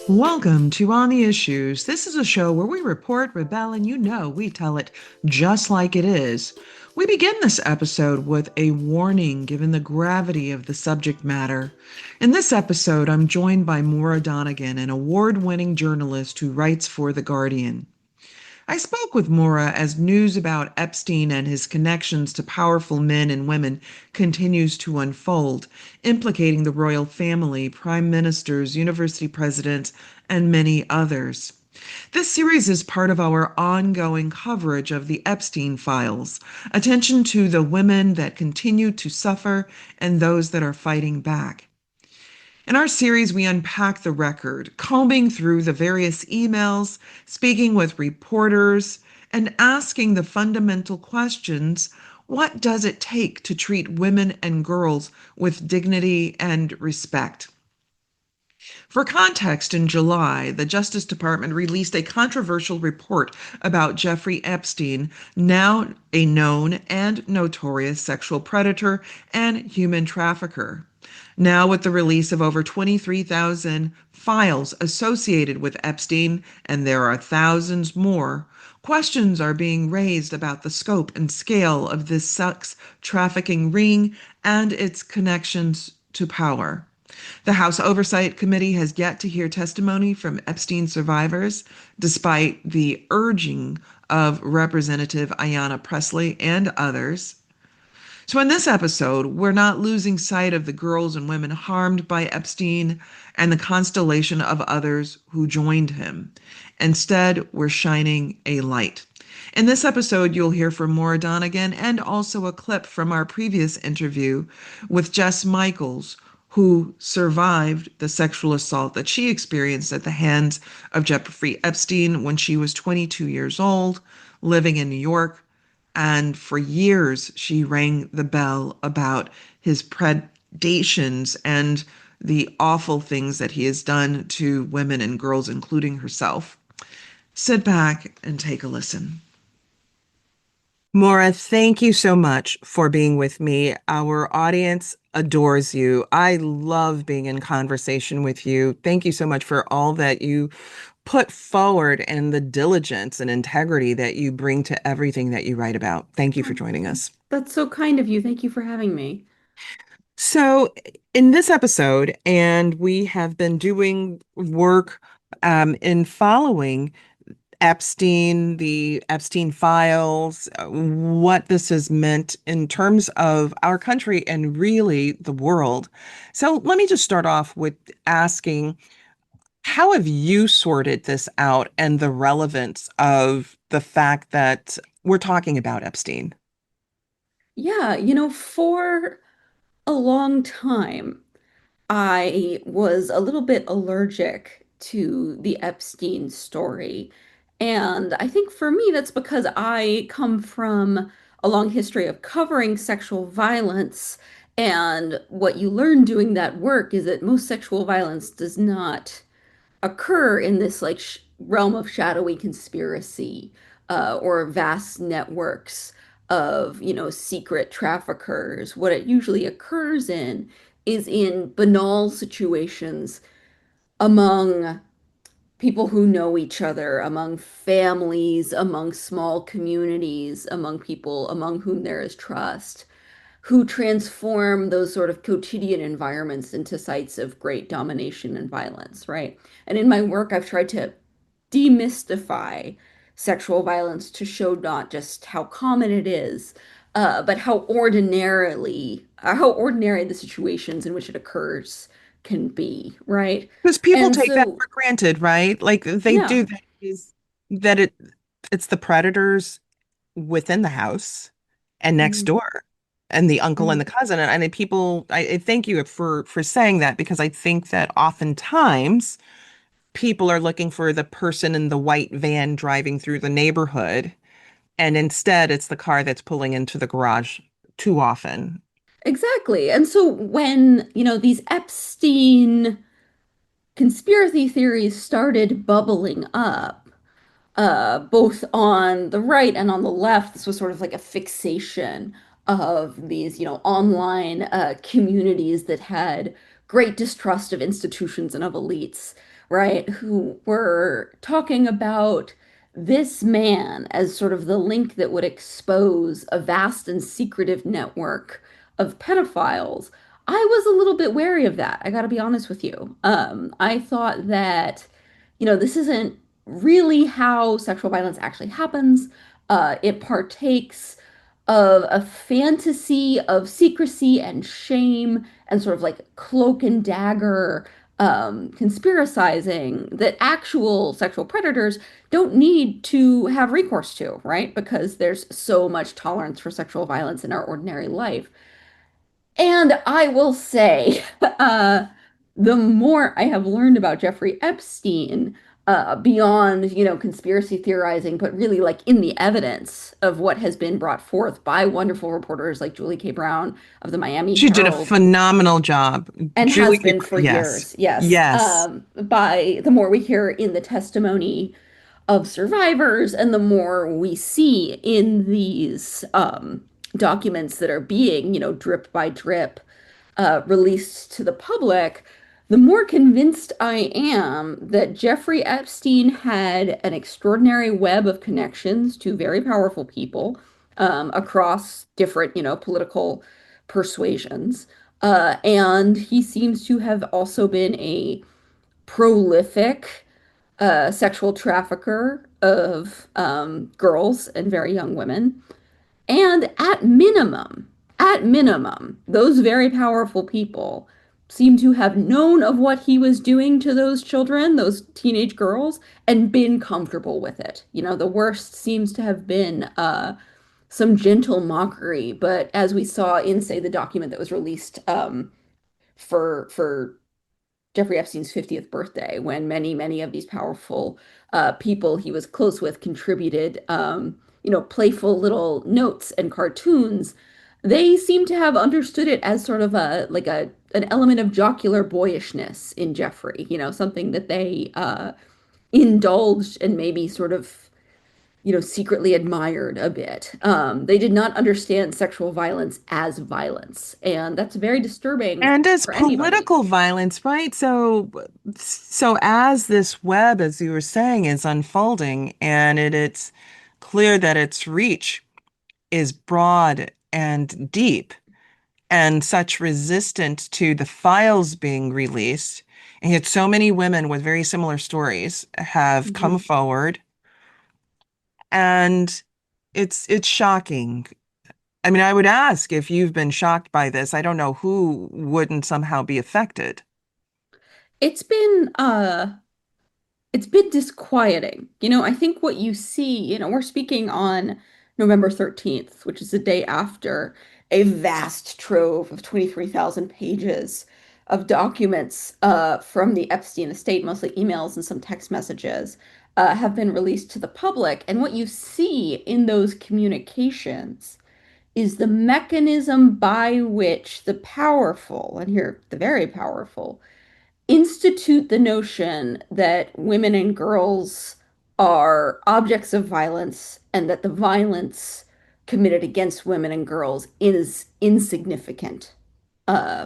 Welcome to On the Issues. This is a show where we report, rebel, and we tell it just like it is. We begin this episode with a warning given the gravity of the subject matter. In this episode, I'm joined by Moira Donegan, an award winning journalist who writes for The Guardian. I spoke with Moira as news about Epstein and his connections to powerful men and women continues to unfold, implicating the royal family, prime ministers, university presidents, and many others. This series is part of our ongoing coverage of the Epstein files, attention to the women that continue to suffer and those that are fighting back. In our series, we unpack the record, combing through the various emails, speaking with reporters, and asking the fundamental questions. What does it take to treat women and girls with dignity and respect? For context, in July, the Justice Department released a controversial report about Jeffrey Epstein, now a known and notorious sexual predator and human trafficker. Now, with the release of over 23,000 files associated with Epstein, and there are thousands more, questions are being raised about the scope and scale of this sex trafficking ring and its connections to power. The House Oversight Committee has yet to hear testimony from Epstein survivors, despite the urging of Representative Ayanna Presley and others. So, in this episode, we're not losing sight of the girls and women harmed by Epstein and the constellation of others who joined him. Instead, we're shining a light. In this episode, you'll hear from Moira Donegan and also a clip from our previous interview with Jess Michaels, who survived the sexual assault that she experienced at the hands of Jeffrey Epstein when she was 22 years old, living in New York. And for years, she rang the bell about his predations and the awful things that he has done to women and girls, including herself. Sit back and take a listen. Maura, thank you so much for being with me. Our audience adores you. I love being in conversation with you. Thank you so much for all that you put forward and the diligence and integrity that you bring to everything that you write about. Thank you for joining us. That's so kind of you. Thank you for having me. So, in this episode, and we have been doing work in following Epstein, the Epstein files, what this has meant in terms of our country and really the world. So, let me just start off with asking, how have you sorted this out and the relevance of the fact that we're talking about Epstein? Yeah, for a long time, I was a little bit allergic to the Epstein story. And I think for me, that's because I come from a long history of covering sexual violence. And what you learn doing that work is that most sexual violence does not occur in this like sh realm of shadowy conspiracy or vast networks of, secret traffickers. What it usually occurs in is in banal situations among people who know each other, among families, among small communities, among people among whom there is trust, who transform those sort of quotidian environments into sites of great domination and violence, right? And in my work, I've tried to demystify sexual violence to show not just how common it is, but how ordinary the situations in which it occurs can be, right? Because people And take that so, for granted, right? Like they yeah. do that is that it's the predators within the house and next Mhm. door and the uncle and the Mhm. cousin. And people, I thank you for saying that because I think that oftentimes people are looking for the person in the white van driving through the neighborhood, and instead it's the car that's pulling into the garage too often. Exactly. And so when, these Epstein conspiracy theories started bubbling up, both on the right and on the left. This was sort of like a fixation of these, online communities that had great distrust of institutions and of elites. right, who were talking about this man as sort of the link that would expose a vast and secretive network of pedophiles. I was a little bit wary of that. I got to be honest with you. I thought that, this isn't really how sexual violence actually happens. It partakes of a fantasy of secrecy and shame and sort of like cloak and dagger conspiracizing that actual sexual predators don't need to have recourse to, right? Because there's so much tolerance for sexual violence in our ordinary life. And I will say, the more I have learned about Jeffrey Epstein, beyond, conspiracy theorizing, but really like in the evidence of what has been brought forth by wonderful reporters like Julie K. Brown of the Miami She did a Herald, phenomenal job. and Julie has K. been for Yes. years, yes. Yes. By the more we hear in the testimony of survivors and the more we see in these documents that are being, drip by drip released to the public, the more convinced I am that Jeffrey Epstein had an extraordinary web of connections to very powerful people across different, political persuasions. And he seems to have also been a prolific sexual trafficker of girls and very young women. And at minimum, those very powerful people seem to have known of what he was doing to those children, those teenage girls, and been comfortable with it. The worst seems to have been some gentle mockery, but as we saw in, say, the document that was released for Jeffrey Epstein's 50th birthday, when many of these powerful people he was close with contributed, playful little notes and cartoons. They seem to have understood it as sort of an element of jocular boyishness in Jeffrey, something that they indulged and maybe sort of, secretly admired a bit. They did not understand sexual violence as violence, and that's very disturbing And as for anybody. political violence, right? So as this web, as you were saying, is unfolding, and it's clear that its reach is broad and deep, and such resistant to the files being released, and yet so many women with very similar stories have come Mhm. forward, and it's shocking. I mean, I would ask if you've been shocked by this. I don't know who wouldn't somehow be affected. It's been it's been disquieting. I think what you see, we're speaking on November 13th, which is the day after a vast trove of 23,000 pages of documents from the Epstein estate, mostly emails and some text messages, have been released to the public. And what you see in those communications is the mechanism by which the powerful, and here the very powerful, institute the notion that women and girls are objects of violence and that the violence committed against women and girls is insignificant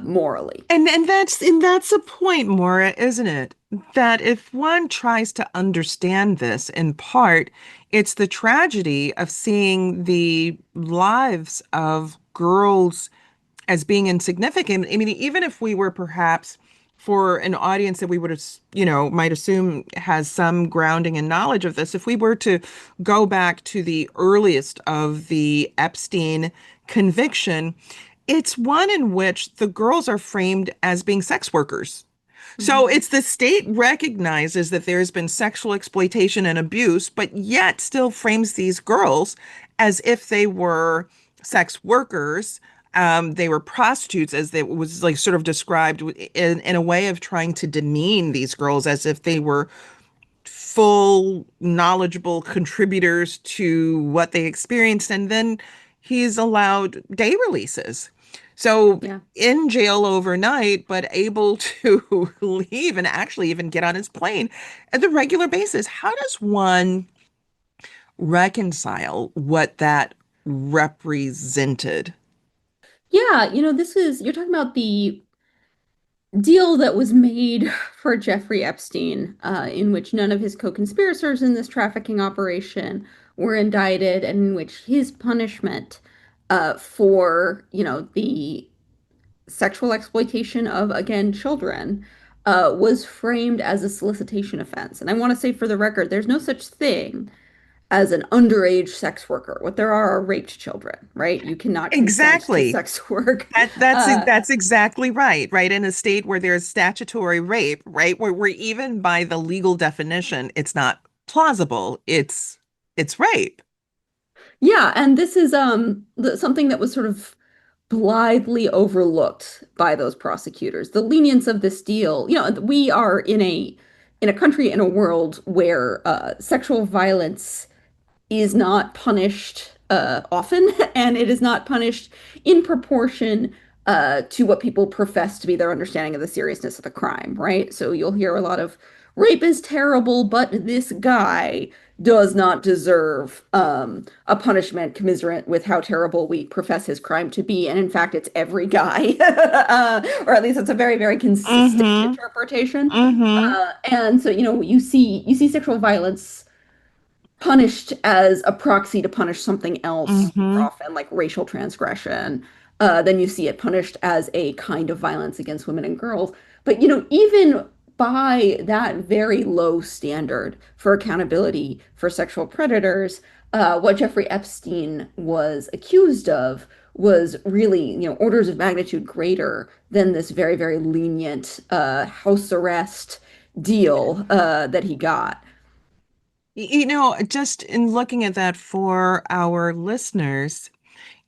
morally. And that's the point, Maura, isn't it? That if one tries to understand this in part, it's the tragedy of seeing the lives of girls as being insignificant. I mean, even if we were perhaps for an audience that we would, might assume has some grounding in knowledge of this, if we were to go back to the earliest of the Epstein conviction, it's one in which the girls are framed as being sex workers. So Mhm. it's the state recognizes that there's been sexual exploitation and abuse, but yet still frames these girls as if they were sex workers. They were prostitutes, as it was like sort of described in a way of trying to demean these girls as if they were full, knowledgeable contributors to what they experienced. And then he's allowed day releases. So Yeah. in jail overnight, but able to leave and actually even get on his plane at the regular basis. How does one reconcile what that represented? Yeah, you're talking about deal that was made for Jeffrey Epstein, in which none of his co-conspirators in this trafficking operation were indicted, and in which his punishment for, the sexual exploitation of, again, children, was framed as a solicitation offense. And I want to say for the record, there's no such thing as an underage sex worker. What there are raped children, right? You cannot consent to Exactly. sex work. That's Uh, that's exactly right, right? In a state where there's statutory rape, right? Where even by the legal definition, it's not plausible. It's rape. yeah, and this is something that was sort of blithely overlooked by those prosecutors. The lenience of this deal, we are in a country, in a world where sexual violence is not punished often, and it is not punished in proportion to what people profess to be their understanding of the seriousness of the crime, right? So you'll hear a lot of rape is terrible, but this guy does not deserve a punishment commiserate with how terrible we profess his crime to be. And in fact, it's every guy, or at least it's a very, very consistent Mm-hmm. interpretation. Mm-hmm. And so, you see sexual violence punished as a proxy to punish something else more Mm-hmm. often, like racial transgression. Then you see it punished as a kind of violence against women and girls. But even by that very low standard for accountability for sexual predators, what Jeffrey Epstein was accused of was really, orders of magnitude greater than this very, very lenient house arrest deal that he got. Just in looking at that for our listeners,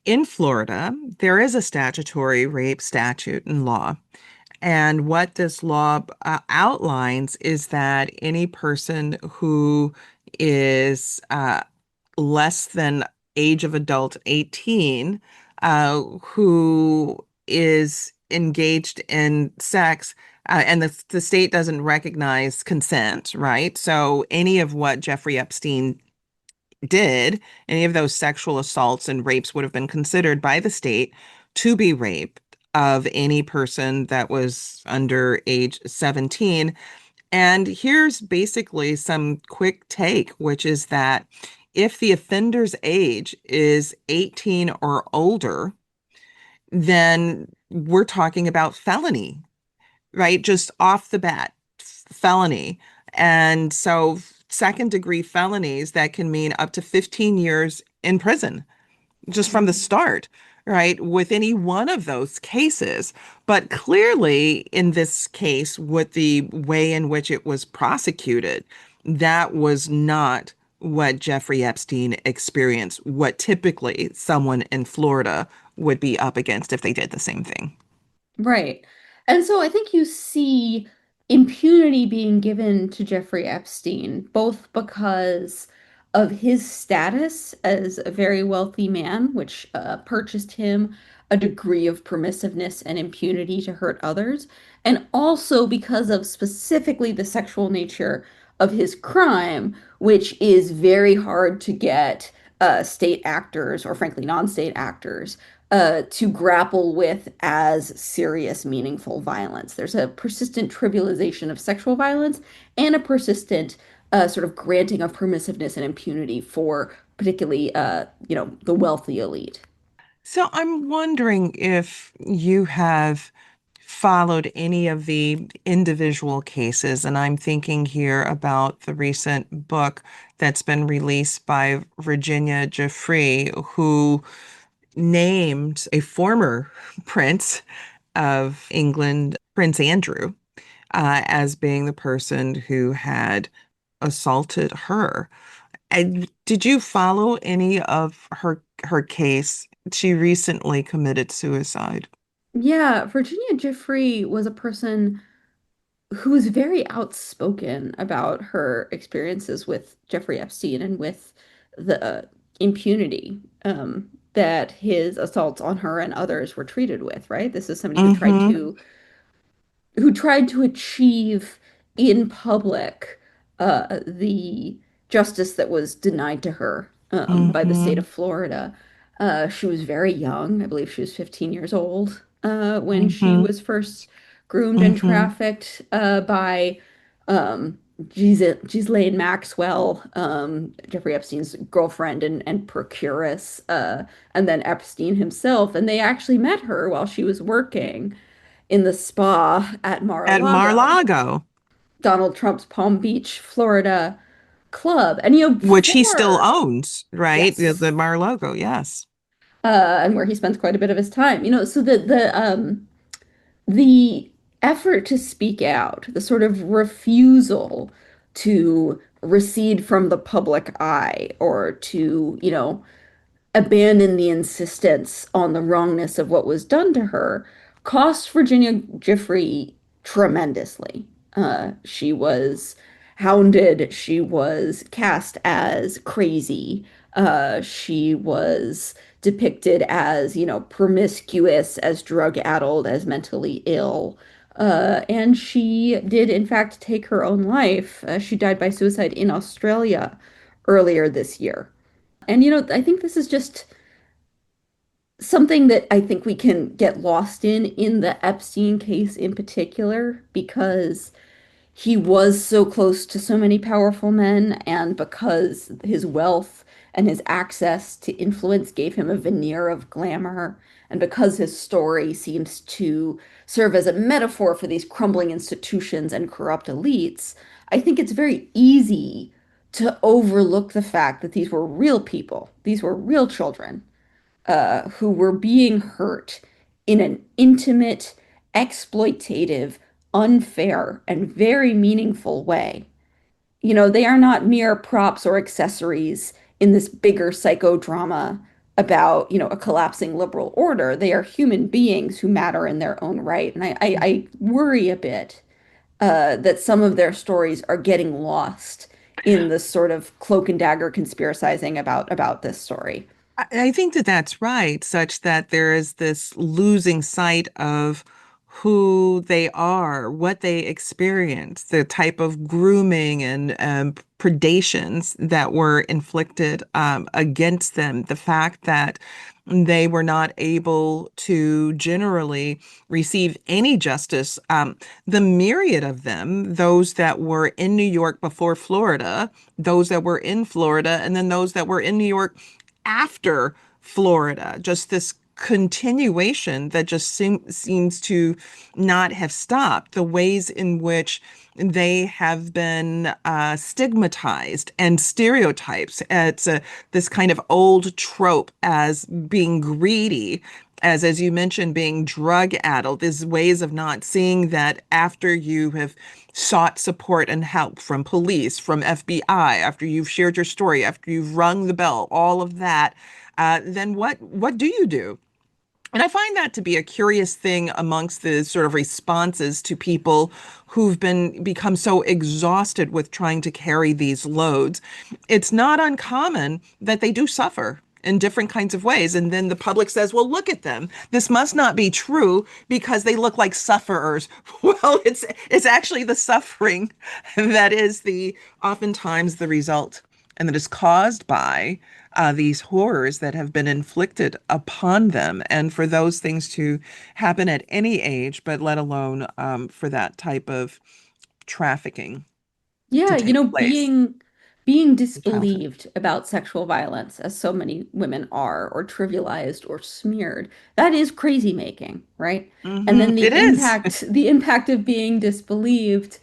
in Florida, there is a statutory rape statute and law. And what this law outlines is that any person who is less than age of adult 18, who is engaged in sex, and the state doesn't recognize consent, right? So any of what Jeffrey Epstein did, any of those sexual assaults and rapes would have been considered by the state to be rape of any person that was under age 17. And here's basically some quick take, which is that if the offender's age is 18 or older, then we're talking about felony, right? Just off the bat, felony. And so second degree felonies that can mean up to 15 years in prison just from the start, right? With any one of those cases. But clearly, in this case, with the way in which it was prosecuted, that was not what Jeffrey Epstein experienced, what typically someone in Florida would be up against if they did the same thing. Right. And so I think you see impunity being given to Jeffrey Epstein, both because of his status as a very wealthy man, which purchased him a degree of permissiveness and impunity to hurt others, and also because of specifically the sexual nature of his crime, which is very hard to get state actors, or frankly, non-state actors, to grapple with as serious, meaningful violence. There's a persistent trivialization of sexual violence and a persistent sort of granting of permissiveness and impunity for particularly, the wealthy elite. So I'm wondering if you have followed any of the individual cases, and I'm thinking here about the recent book that's been released by Virginia Jeffrey, who named a former prince of England, Prince Andrew, as being the person who had assaulted her. And did you follow any of her case? She recently committed suicide. Yeah, Virginia Giuffre was a person who was very outspoken about her experiences with Jeffrey Epstein and with the impunity that his assaults on her and others were treated with, right? This is somebody Mm-hmm. who tried to achieve in public the justice that was denied to her by the state Mm-hmm. of Florida. She was very young. I believe she was 15 years old when she Mm-hmm. was first groomed and Hmm. trafficked by Ghislaine Maxwell, Jeffrey Epstein's girlfriend and procuress, and then Epstein himself. And they actually met her while she was working in the spa at At Mar-a-Lago, Mar-a-Lago, Donald Trump's Palm Beach, Florida club. And which he still before, owns, right? The yes, Mar-a-Lago, yes. and where he spends quite a bit of his time, so the effort to speak out, the sort of refusal to recede from the public eye or to, abandon the insistence on the wrongness of what was done to her cost Virginia Giuffre tremendously. She was hounded. She was cast as crazy. She was depicted as, promiscuous, as drug-addled, as mentally ill. And she did, in fact, take her own life. She died by suicide in Australia earlier this year. And I think this is just something that I think we can get lost in the Epstein case in particular, because he was so close to so many powerful men, and because his wealth and his access to influence gave him a veneer of glamour, and because his story seems to serve as a metaphor for these crumbling institutions and corrupt elites, I think it's very easy to overlook the fact that these were real people, these were real children, who were being hurt in an intimate, exploitative, unfair, and very meaningful way. They are not mere props or accessories in this bigger psychodrama about, a collapsing liberal order. They are human beings who matter in their own right. And I worry a bit that some of their stories are getting lost in the sort of cloak and dagger conspiracizing about this story. I think that that's right, such that there is this losing sight of who they are, what they experience, the type of grooming and predations that were inflicted against them, the fact that they were not able to generally receive any justice. The myriad of them, those that were in New York before Florida, those that were in Florida, and then those that were in New York after Florida, just this continuation that just seems to not have stopped. The ways in which they have been stigmatized and stereotypes. It's this kind of old trope as being greedy, as you mentioned, being drug addled, is ways of not seeing that after you have sought support and help from police, from FBI, after you've shared your story, after you've rung the bell, all of that, then what do you do? And I find that to be a curious thing amongst the sort of responses to people who've become so exhausted with trying to carry these loads. It's not uncommon that they do suffer in different kinds of ways. And then the public says, well, look at them. This must not be true because they look like sufferers. Well, it's actually the suffering that is the oftentimes the result and that is caused by these horrors that have been inflicted upon them, and for those things to happen at any age, but let alone for that type of trafficking to Yeah, take place being in childhood. disbelieved about sexual violence, as so many women are, or trivialized or smeared, that is crazy making, right? And then It is. the impact of being disbelieved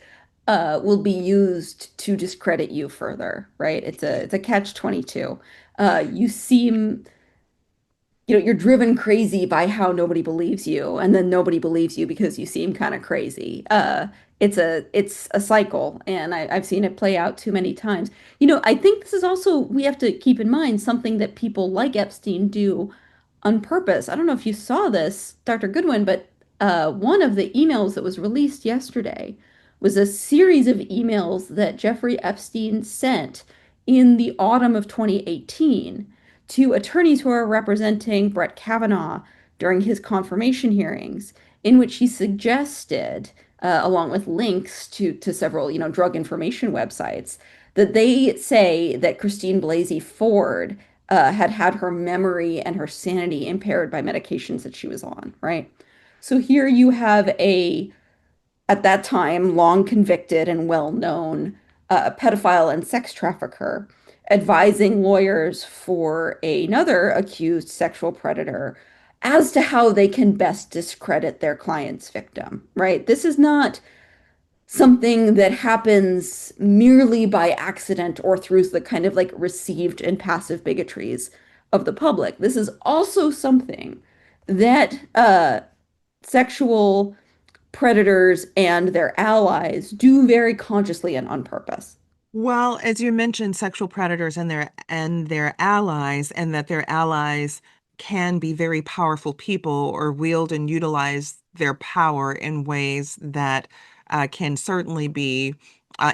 will be used to discredit you further, right? It's a catch 22. You seem you're driven crazy by how nobody believes you, and then nobody believes you because you seem kind of crazy. It's a cycle, and I've seen it play out too many times. I think this is also, we have to keep in mind something that people like Epstein do on purpose. I don't know if you saw this, Dr. Goodwin, but one of the emails that was released yesterday was a series of emails that Jeffrey Epstein sent in the autumn of 2018 to attorneys who are representing Brett Kavanaugh during his confirmation hearings, in which he suggested, along with links to several, drug information websites, that they say that Christine Blasey Ford had had her memory and her sanity impaired by medications that she was on, right? So here you have a at that time, long convicted and well-known pedophile and sex trafficker, advising lawyers for another accused sexual predator as to how they can best discredit their client's victim, right? This is not something that happens merely by accident or through the kind of like received and passive bigotries of the public. This is also something that sexual predators and their allies do very consciously and on purpose. Well, as you mentioned, sexual predators and their allies, and that their allies can be very powerful people or wield and utilize their power in ways that can certainly be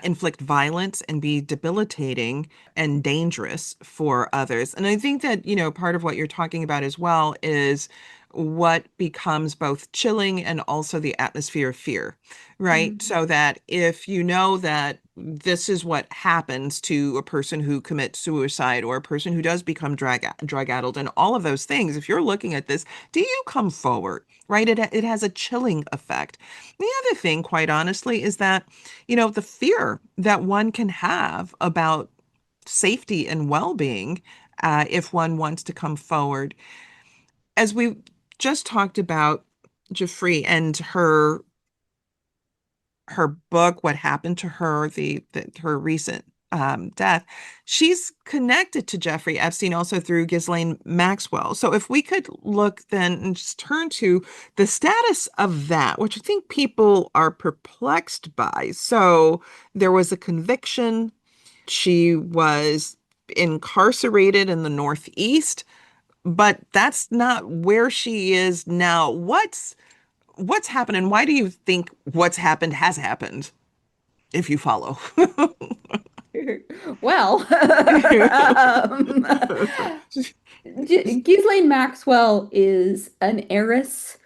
inflict violence and be debilitating and dangerous for others. And I think that, part of what you're talking about as well is what becomes both chilling and also the atmosphere of fear, right? Mhm. So that if you know that this is what happens to a person who commits suicide or a person who does become drug addled and all of those things, if you're looking at this, do you come forward, right? It has a chilling effect. The other thing, quite honestly, is that, the fear that one can have about safety and well-being, if one wants to come forward. As we just talked about Jeffrey and her book, what happened to her, her recent death, she's connected to Jeffrey Epstein also through Ghislaine Maxwell. So if we could look then and just turn to the status of that, which I think people are perplexed by. So there was a conviction. She was incarcerated in the Northeast, but that's not where she is now. What's happened, and why do you think what's happened has happened, if you follow? Well, Ghislaine Maxwell is an heiress.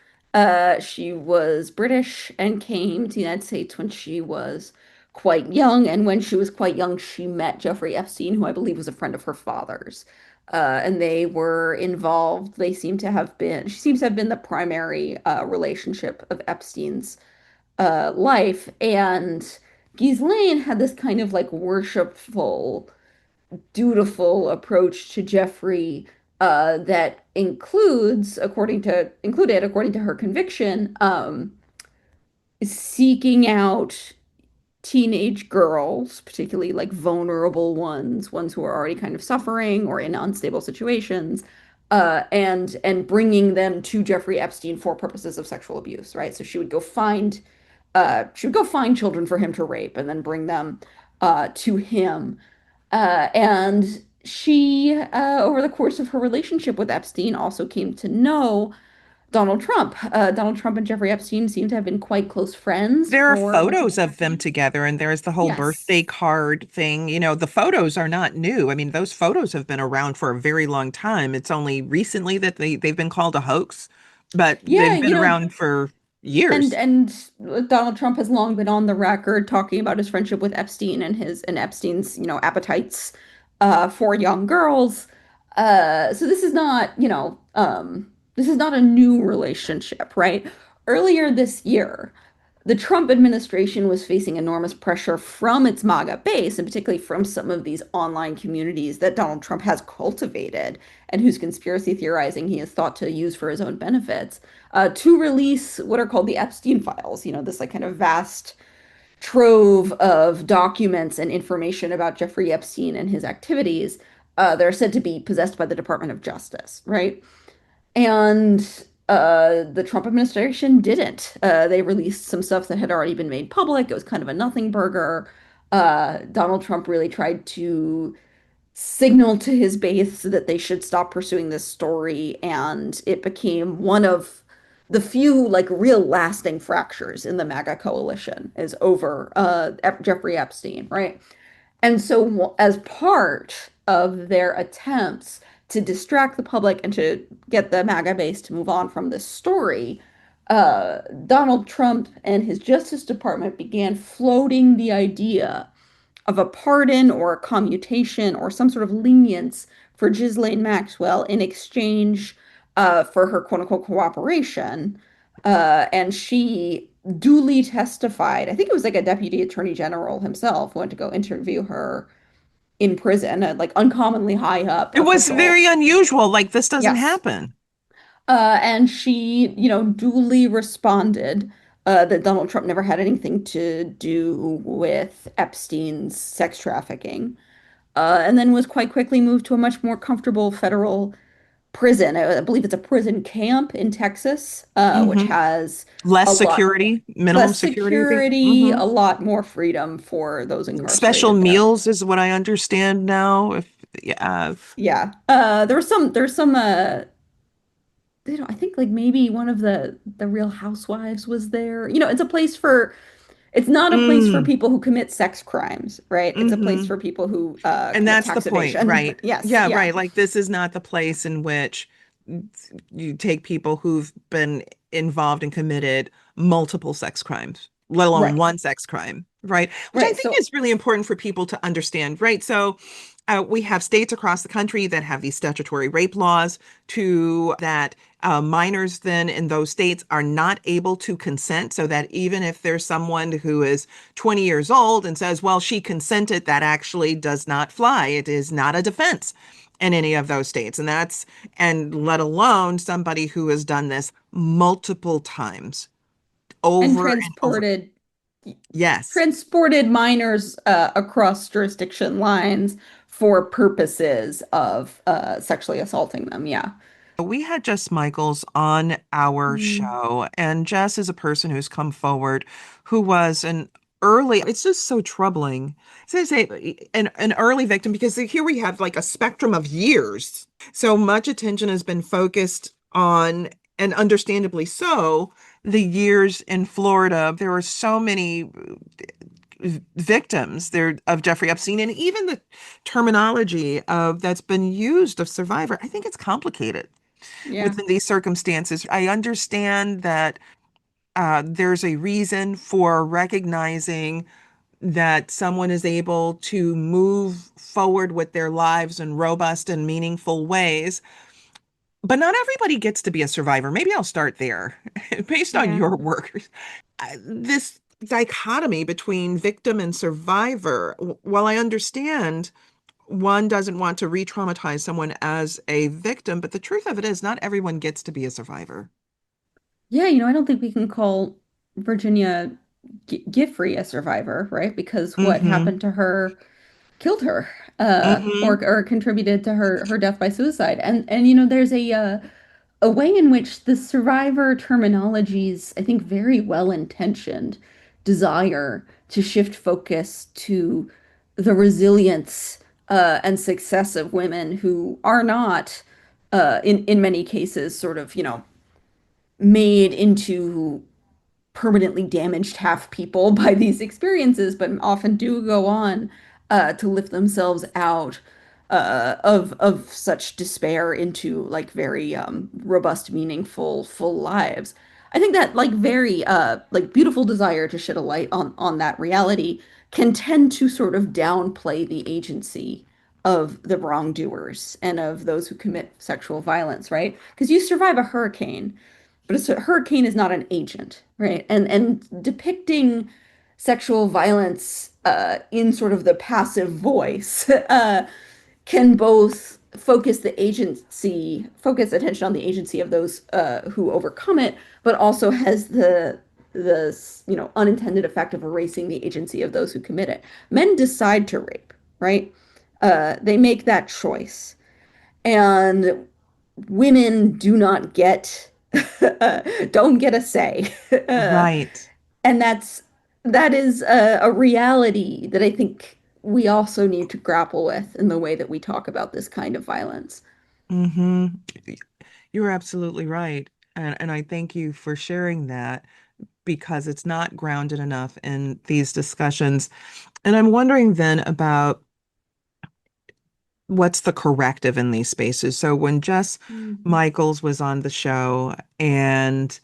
She was British and came to the United States when she was quite young. And when she was quite young, she met Jeffrey Epstein, who I believe was a friend of her father's. And they were involved. She seems to have been the primary relationship of Epstein's life. And Ghislaine had this kind of like worshipful, dutiful approach to Jeffrey that according to her conviction, seeking out teenage girls, particularly like vulnerable ones who are already kind of suffering or in unstable situations, and bringing them to Jeffrey Epstein for purposes of sexual abuse, right? So she would go find children for him to rape and then bring them to him. And she, over the course of her relationship with Epstein, also came to know Donald Trump. Donald Trump and Jeffrey Epstein seem to have been quite close friends There are for much of photos their of them life. together, and there's the whole Yes. birthday card thing. The photos are not new. I mean, those photos have been around for a very long time. It's only recently that they've been called a hoax, but Yeah, they've been around for and years. Donald Trump has long been on the record talking about his friendship with Epstein and his and Epstein's, appetites for young girls. So this is not a new relationship, right? Earlier this year, the Trump administration was facing enormous pressure from its MAGA base, and particularly from some of these online communities that Donald Trump has cultivated and whose conspiracy theorizing he has thought to use for his own benefits, to release what are called the Epstein files, this like kind of vast trove of documents and information about Jeffrey Epstein and his activities. They're said to be possessed by the Department of Justice, right? And the Trump administration didn't. They released some stuff that had already been made public. It was kind of a nothing burger. Donald Trump really tried to signal to his base that they should stop pursuing this story, and it became one of the few like real lasting fractures in the MAGA coalition is over Jeffrey Epstein, right? And so, as part of their attempts to distract the public and to get the MAGA base to move on from this story, Donald Trump and his Justice Department began floating the idea of a pardon or a commutation or some sort of lenience for Ghislaine Maxwell in exchange for her quote unquote cooperation. And she duly testified. I think it was like a deputy attorney general himself went to go interview her in prison, a like uncommonly high up It was official. very unusual. Like, this doesn't Yes. happen. And she, duly responded that Donald Trump never had anything to do with Epstein's sex trafficking, and then was quite quickly moved to a much more comfortable federal prison. I believe it's a prison camp in Texas, which Hmm. has Less a lot security, minimum less security, I think. security, Hmm. a lot more freedom for those Special incarcerated there. meals is what I understand now. If yeah. Yeah. There's some I think like maybe one of the Real Housewives was there. It's a place for it's not a place for Mm, people who commit sex crimes, right? It's a place hmm. for people who And commit that's the tax point, evasion. right? Yes, Yeah, yeah. right. Like, this is not the place in which you take people who've been involved and committed multiple sex crimes, let alone Right. one sex crime, right? Which I Right. think So is really important for people to understand, right? So we have states across the country that have these statutory rape laws to that minors then in those states are not able to consent, so that even if there's someone who is 20 years old and says, well, she consented, that actually does not fly. It is not a defense in any of those states. And let alone somebody who has done this multiple times and over and over. Yes. transported minors across jurisdiction lines for purposes of sexually assaulting them. Yeah. We had Jess Michaels on our Mm. show, and Jess is a person who's come forward who was an early, it's just so troubling. So I say an early victim because here we have like a spectrum of years. So much attention has been focused on, and understandably so, the years in Florida. There were so many victims there of Jeffrey Epstein, and even the terminology of that's been used of survivor. I think it's complicated Yeah. within these circumstances. I understand that there's a reason for recognizing that someone is able to move forward with their lives in robust and meaningful ways, but not everybody gets to be a survivor. Maybe I'll start there based on Yeah. your work. This dichotomy between victim and survivor, while I understand one doesn't want to re-traumatize someone as a victim, but the truth of it is not everyone gets to be a survivor. Yeah, I don't think we can call Virginia G Giffrey a survivor, right? Because what Mm-hmm. happened to her killed her, Mm-hmm. or contributed to her death by suicide. And there's a way in which the survivor terminologies, I think, very well intentioned, desire to shift focus to the resilience and success of women who are not, in many cases, sort of, made into permanently damaged half people by these experiences, but often do go on to lift themselves out of such despair into like very robust, meaningful, full lives. I think that like very like beautiful desire to shed a light on that reality can tend to sort of downplay the agency of the wrongdoers and of those who commit sexual violence, right? Because you survive a hurricane, but a hurricane is not an agent, right? And depicting sexual violence in sort of the passive voice can both focus attention on the agency of those who overcome it, but also has the unintended effect of erasing the agency of those who commit it. Men decide to rape, right? They make that choice, and women do not get don't get a say. Right. And that is a reality that I think we also need to grapple with in the way that we talk about this kind of violence. Mm-hmm. You're absolutely right. And I thank you for sharing that because it's not grounded enough in these discussions. And I'm wondering then about what's the corrective in these spaces. So when Jess Mhm. Michaels was on the show and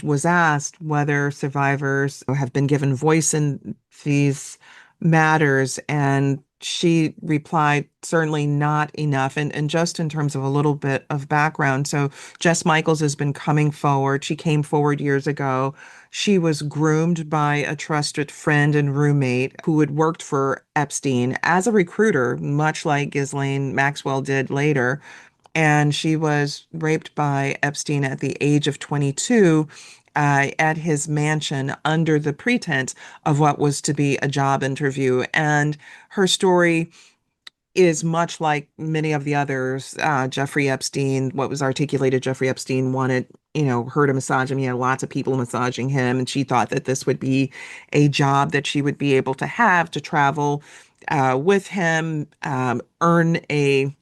was asked whether survivors have been given voice in these matters, and she replied, certainly not enough. And just in terms of a little bit of background, so Jess Michaels has been coming forward. She came forward years ago She was groomed by a trusted friend and roommate who had worked for Epstein as a recruiter, much like Ghislaine Maxwell did later. And she was raped by Epstein at the age of 22 at his mansion under the pretense of what was to be a job interview. And her story is much like many of the others. Jeffrey Epstein, what was articulated, Jeffrey Epstein wanted, her to massage him. He had lots of people massaging him, and she thought that this would be a job that she would be able to have to travel with him, earn a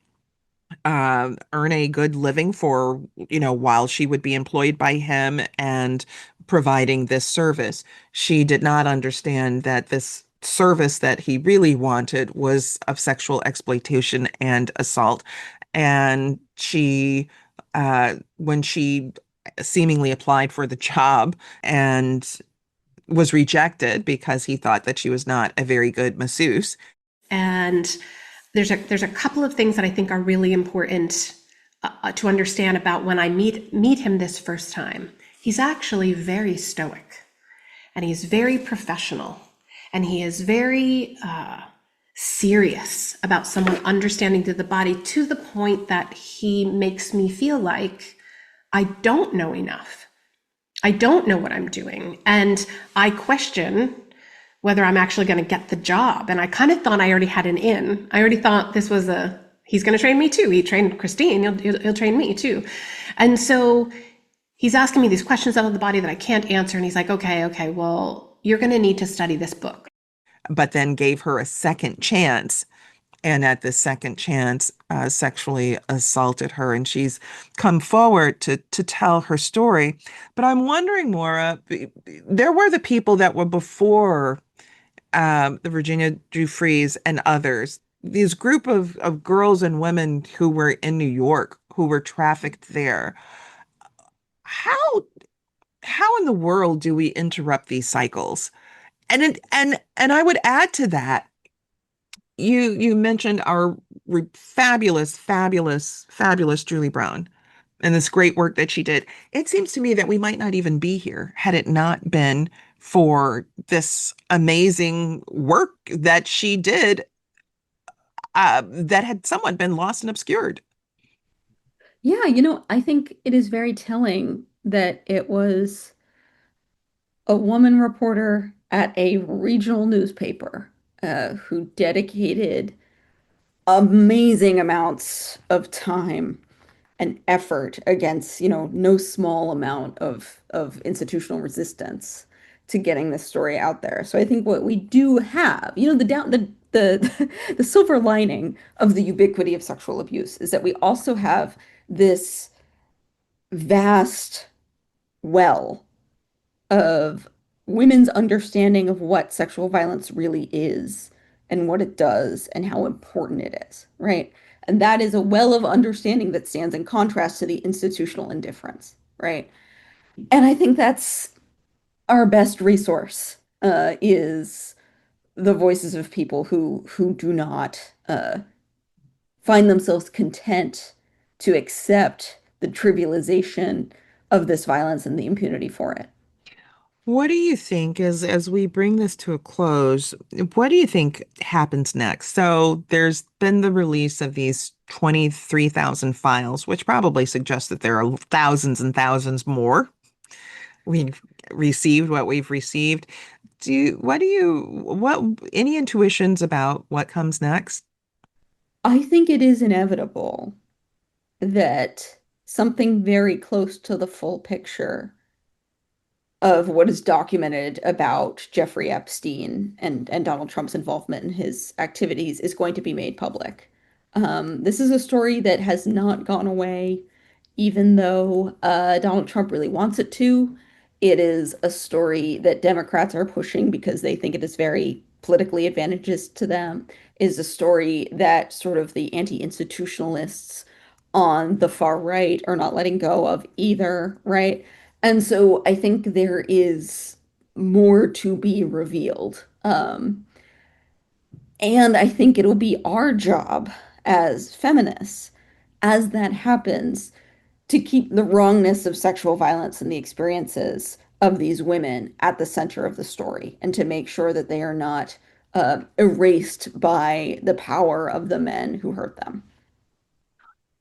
good living for, while she would be employed by him and providing this service. She did not understand that this service that he really wanted was of sexual exploitation and assault. And when she seemingly applied for the job and was rejected because he thought that she was not a very good masseuse. And there's a couple of things that I think are really important to understand about when I meet him this first time. He's actually very stoic, and he's very professional, and he is very serious about someone understanding through the body, to the point that he makes me feel like I don't know enough. I don't know what I'm doing, and I question whether I'm actually going to get the job. And I kind of thought I already had an in. I already thought this was he's going to train me too. He trained Christine, he'll train me too. And so he's asking me these questions out of the body that I can't answer. And he's like, okay, well, you're going to need to study this book. But then gave her a second chance. And at the second chance, sexually assaulted her. And she's come forward to tell her story. But I'm wondering, Maura, there were the people that were before the Virginia Giuffres and others, these group of girls and women who were in New York, who were trafficked there. How how in the world do we interrupt these cycles? And I would add to that, you mentioned our fabulous Julie Brown and this great work that she did. It seems to me that we might not even be here had it not been for this amazing work that she did, that had somewhat been lost and obscured. Yeah, I think it is very telling that it was a woman reporter at a regional newspaper who dedicated amazing amounts of time and effort against, no small amount of institutional resistance to getting this story out there. So I think what we do have, the silver lining of the ubiquity of sexual abuse is that we also have this vast well of women's understanding of what sexual violence really is and what it does and how important it is, right? And that is a well of understanding that stands in contrast to the institutional indifference, right? And I think that's our best resource, is the voices of people who do not find themselves content to accept the trivialization of this violence and the impunity for it. What do you think as we bring this to a close, what do you think happens next? So there's been the release of these 23,000 files, which probably suggests that there are thousands and thousands more. We've received what we've received. What any intuitions about what comes next? I think it is inevitable that something very close to the full picture of what is documented about Jeffrey Epstein and Donald Trump's involvement in his activities is going to be made public. This is a story that has not gone away, even though Donald Trump really wants it to. It is a story that Democrats are pushing because they think it is very politically advantageous to them. It is a story that sort of the anti-institutionalists on the far right are not letting go of either, right? And so I think there is more to be revealed. And I think it'll be our job as feminists, as that happens, to keep the wrongness of sexual violence and the experiences of these women at the center of the story and to make sure that they are not erased by the power of the men who hurt them.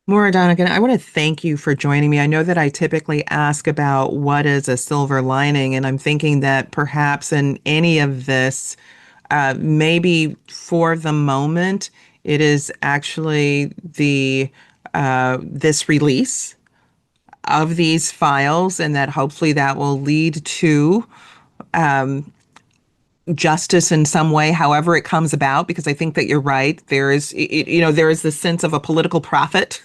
Moira Donegan, I want to thank you for joining me. I know that I typically ask about what is a silver lining, and I'm thinking that perhaps in any of this, maybe for the moment, it is actually the this release of these files, and that hopefully that will lead to justice in some way, however it comes about, because I think that you're right. There is, there is this sense of a political profit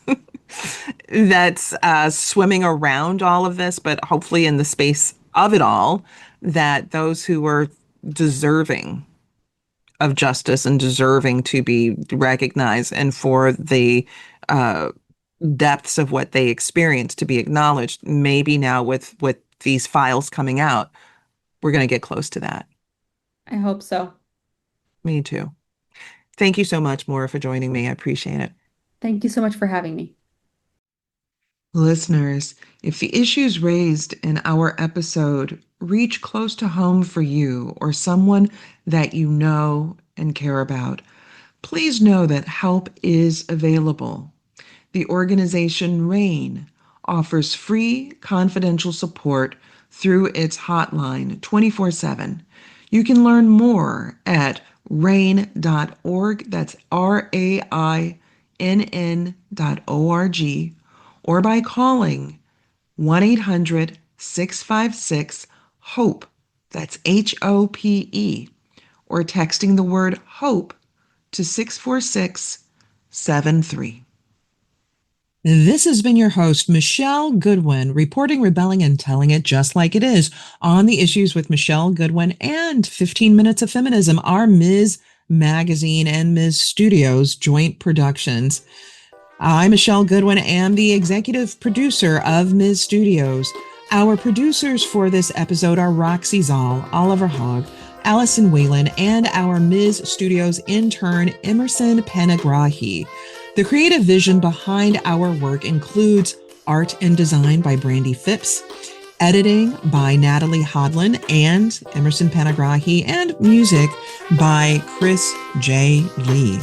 that's swimming around all of this, but hopefully in the space of it all, that those who are deserving of justice and deserving to be recognized and for the depths of what they experienced to be acknowledged, maybe now with these files coming out, we're going to get close to that. I hope so. Me too. Thank you so much, Maura, for joining me. I appreciate it. Thank you so much for having me. Listeners, if the issues raised in our episode reach close to home for you or someone that you know and care about, please know that help is available. The organization RAIN offers free confidential support through its hotline 24/7. You can learn more at rain.org, that's RAINN.org, or by calling 1-800-656-HOPE, that's HOPE, or texting the word HOPE to 64673. This has been your host, Michelle Goodwin, reporting, rebelling, and telling it just like it is on The Issues with Michelle Goodwin and 15 Minutes of Feminism, our Ms. Magazine and Ms. Studios joint productions. I, Michelle Goodwin, am the executive producer of Ms. Studios. Our producers for this episode are Roxy Zoll, Oliver Hogg, Allison Whalen, and our Ms. Studios intern, Emerson Panagrahi. The creative vision behind our work includes art and design by Brandy Phipps, editing by Natalie Hodlin and Emerson Panagrahi, and music by Chris J. Lee.